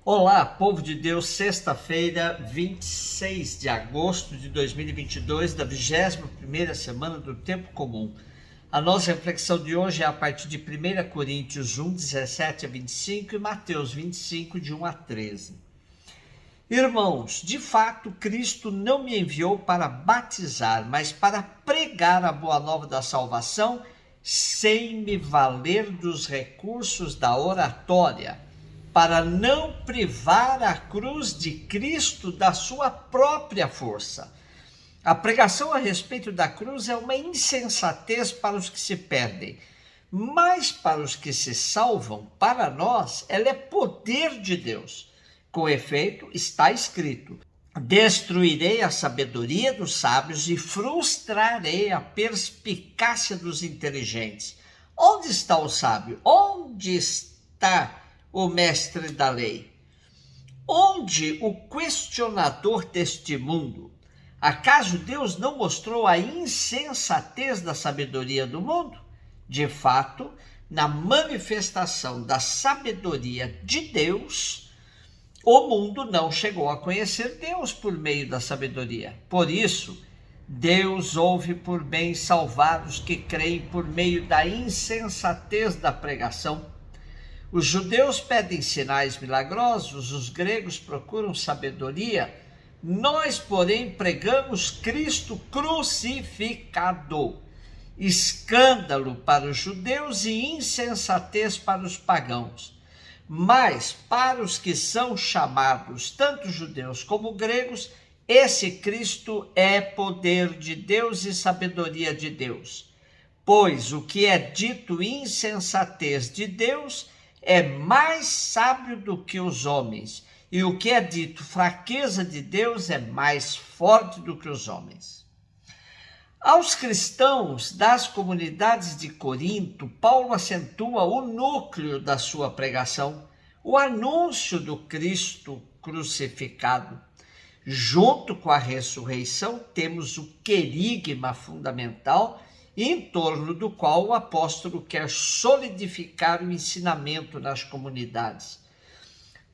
Olá, povo de Deus, sexta-feira, 26 de agosto de 2022, da 21ª semana do Tempo Comum. A nossa reflexão de hoje é a partir de 1 Coríntios 1, 17 a 25 e Mateus 25, de 1 a 13. Irmãos, de fato, Cristo não me enviou para batizar, mas para pregar a boa nova da salvação, sem me valer dos recursos da oratória, para não privar a cruz de Cristo da sua própria força. A pregação a respeito da cruz é uma insensatez para os que se perdem, mas para os que se salvam, para nós, ela é poder de Deus. Com efeito, está escrito: destruirei a sabedoria dos sábios e frustrarei a perspicácia dos inteligentes. Onde está o sábio? Onde está o mestre da lei? Onde o questionador deste mundo? Acaso Deus não mostrou a insensatez da sabedoria do mundo? De fato, na manifestação da sabedoria de Deus, o mundo não chegou a conhecer Deus por meio da sabedoria. Por isso, Deus houve por bem salvar os que creem por meio da insensatez da pregação. Os judeus pedem sinais milagrosos, os gregos procuram sabedoria. Nós, porém, pregamos Cristo crucificado, escândalo para os judeus e insensatez para os pagãos. Mas, para os que são chamados, tanto judeus como gregos, esse Cristo é poder de Deus e sabedoria de Deus. Pois o que é dito insensatez de Deus é mais sábio do que os homens, e o que é dito fraqueza de Deus é mais forte do que os homens. Aos cristãos das comunidades de Corinto, Paulo acentua o núcleo da sua pregação, o anúncio do Cristo crucificado. Junto com a ressurreição, temos o querigma fundamental, em torno do qual o apóstolo quer solidificar o ensinamento nas comunidades.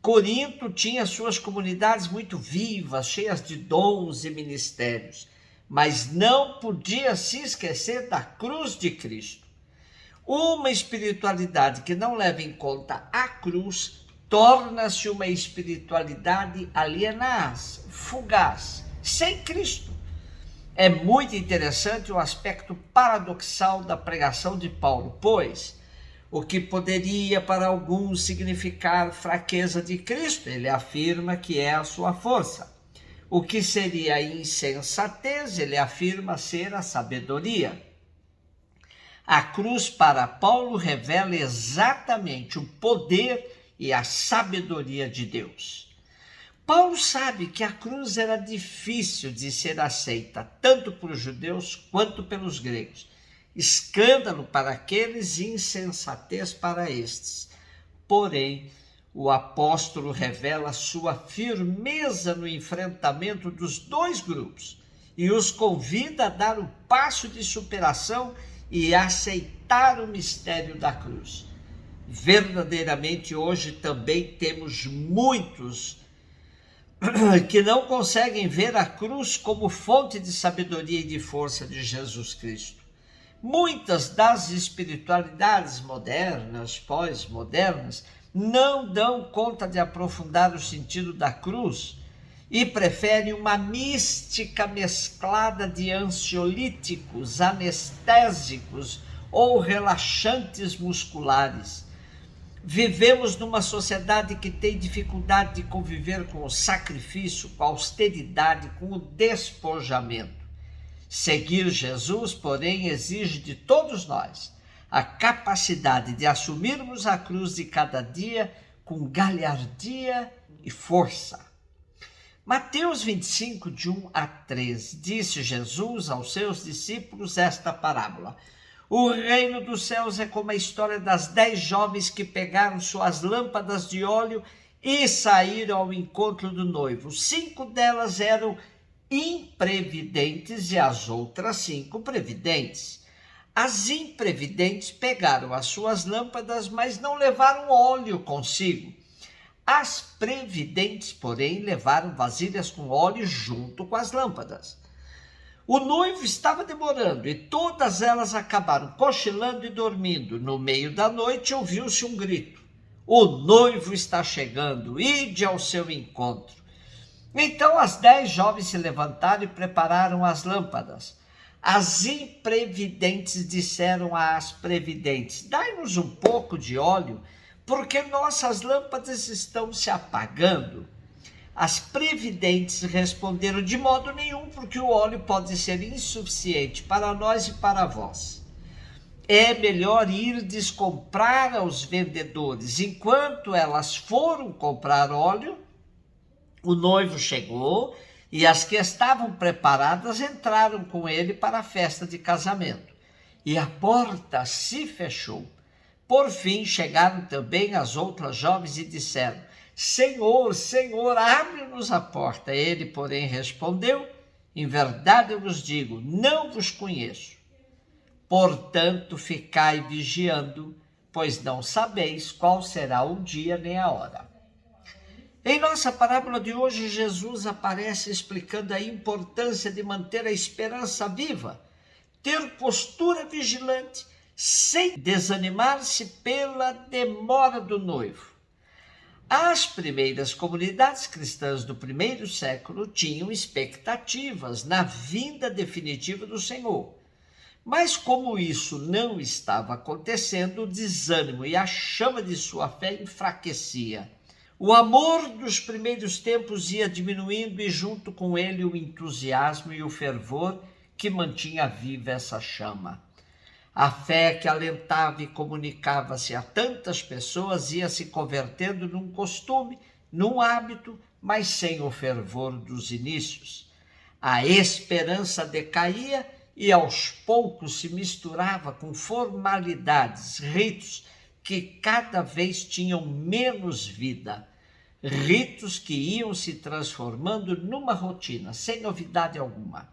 Corinto tinha suas comunidades muito vivas, cheias de dons e ministérios, mas não podia se esquecer da cruz de Cristo. Uma espiritualidade que não leva em conta a cruz torna-se uma espiritualidade alienaz, fugaz, sem Cristo. É muito interessante o aspecto paradoxal da pregação de Paulo, pois o que poderia para alguns significar fraqueza de Cristo, ele afirma que é a sua força. O que seria insensatez, ele afirma ser a sabedoria. A cruz para Paulo revela exatamente o poder e a sabedoria de Deus. Paulo sabe que a cruz era difícil de ser aceita, tanto por judeus quanto pelos gregos. Escândalo para aqueles e insensatez para estes. Porém, o apóstolo revela sua firmeza no enfrentamento dos dois grupos e os convida a dar o passo de superação e aceitar o mistério da cruz. Verdadeiramente, hoje também temos muitos que não conseguem ver a cruz como fonte de sabedoria e de força de Jesus Cristo. Muitas das espiritualidades modernas, pós-modernas, não dão conta de aprofundar o sentido da cruz e preferem uma mística mesclada de ansiolíticos, anestésicos ou relaxantes musculares. Vivemos numa sociedade que tem dificuldade de conviver com o sacrifício, com a austeridade, com o despojamento. Seguir Jesus, porém, exige de todos nós a capacidade de assumirmos a cruz de cada dia com galhardia e força. Mateus 25, de 1 a 13, disse Jesus aos seus discípulos esta parábola: o reino dos céus é como a história das 10 jovens que pegaram suas lâmpadas de óleo e saíram ao encontro do noivo. 5 delas eram imprevidentes e as outras 5 previdentes. As imprevidentes pegaram as suas lâmpadas, mas não levaram óleo consigo. As previdentes, porém, levaram vasilhas com óleo junto com as lâmpadas. O noivo estava demorando e todas elas acabaram cochilando e dormindo. No meio da noite ouviu-se um grito: o noivo está chegando, ide ao seu encontro. Então as 10 jovens se levantaram e prepararam as lâmpadas. As imprevidentes disseram às previdentes: dai-nos um pouco de óleo, porque nossas lâmpadas estão se apagando. As previdentes responderam: de modo nenhum, porque o óleo pode ser insuficiente para nós e para vós. É melhor irdes comprar aos vendedores. Enquanto elas foram comprar óleo, o noivo chegou e as que estavam preparadas entraram com ele para a festa de casamento. E a porta se fechou. Por fim chegaram também as outras jovens e disseram: Senhor, Senhor, abre-nos a porta. Ele, porém, respondeu: em verdade eu vos digo, não vos conheço. Portanto, ficai vigiando, pois não sabeis qual será o dia nem a hora. Em nossa parábola de hoje, Jesus aparece explicando a importância de manter a esperança viva, ter postura vigilante, sem desanimar-se pela demora do noivo. As primeiras comunidades cristãs do primeiro século tinham expectativas na vinda definitiva do Senhor. Mas como isso não estava acontecendo, o desânimo e a chama de sua fé enfraquecia. O amor dos primeiros tempos ia diminuindo e junto com ele o entusiasmo e o fervor que mantinha viva essa chama. A fé que alentava e comunicava-se a tantas pessoas ia se convertendo num costume, num hábito, mas sem o fervor dos inícios. A esperança decaía e aos poucos se misturava com formalidades, ritos que cada vez tinham menos vida. Ritos que iam se transformando numa rotina, sem novidade alguma.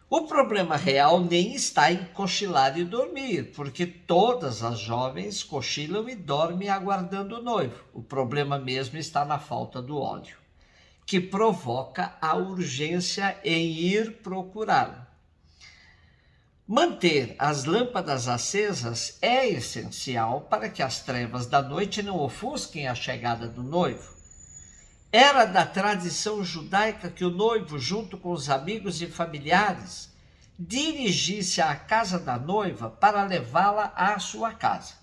O problema real nem está em cochilar e dormir, porque todas as jovens cochilam e dormem aguardando o noivo. O problema mesmo está na falta do óleo, que provoca a urgência em ir procurá-lo. Manter as lâmpadas acesas é essencial para que as trevas da noite não ofusquem a chegada do noivo. Era da tradição judaica que o noivo, junto com os amigos e familiares, dirigisse à casa da noiva para levá-la à sua casa.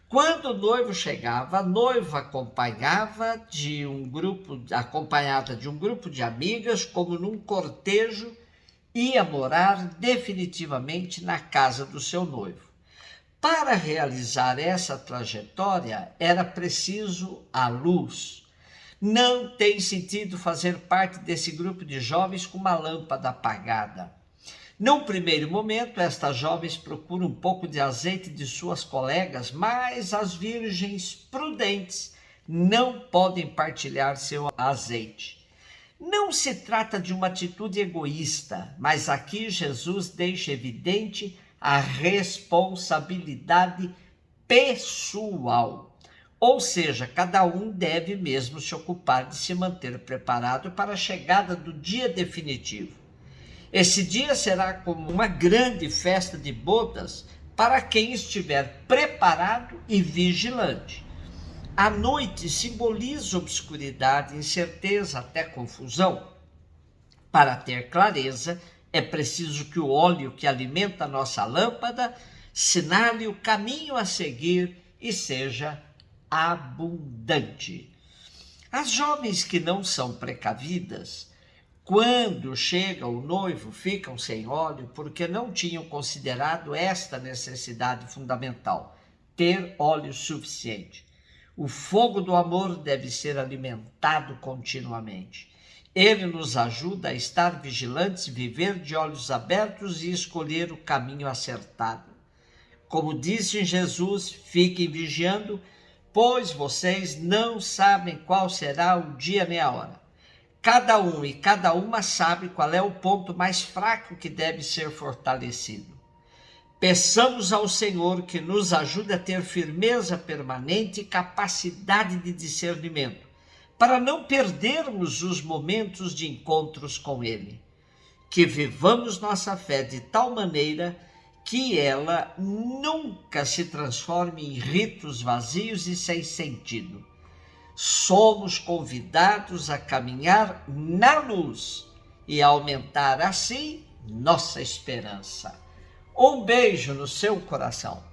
Quando o noivo chegava, a noiva acompanhada de um grupo de amigas, como num cortejo, ia morar definitivamente na casa do seu noivo. Para realizar essa trajetória, era preciso a luz. Não tem sentido fazer parte desse grupo de jovens com uma lâmpada apagada. Num primeiro momento, estas jovens procuram um pouco de azeite de suas colegas, mas as virgens prudentes não podem partilhar seu azeite. Não se trata de uma atitude egoísta, mas aqui Jesus deixa evidente a responsabilidade pessoal. Ou seja, cada um deve mesmo se ocupar de se manter preparado para a chegada do dia definitivo. Esse dia será como uma grande festa de bodas para quem estiver preparado e vigilante. A noite simboliza obscuridade, incerteza, até confusão. Para ter clareza, é preciso que o óleo que alimenta a nossa lâmpada sinale o caminho a seguir e seja abundante. As jovens que não são precavidas, quando chega o noivo, ficam sem óleo porque não tinham considerado esta necessidade fundamental, ter óleo suficiente. O fogo do amor deve ser alimentado continuamente. Ele nos ajuda a estar vigilantes, viver de olhos abertos e escolher o caminho acertado. Como disse Jesus, fiquem vigiando, pois vocês não sabem qual será o dia nem a hora. Cada um e cada uma sabe qual é o ponto mais fraco que deve ser fortalecido. Peçamos ao Senhor que nos ajude a ter firmeza permanente e capacidade de discernimento, para não perdermos os momentos de encontros com Ele. Que vivamos nossa fé de tal maneira que ela nunca se transforme em ritos vazios e sem sentido. Somos convidados a caminhar na luz e aumentar assim nossa esperança. Um beijo no seu coração.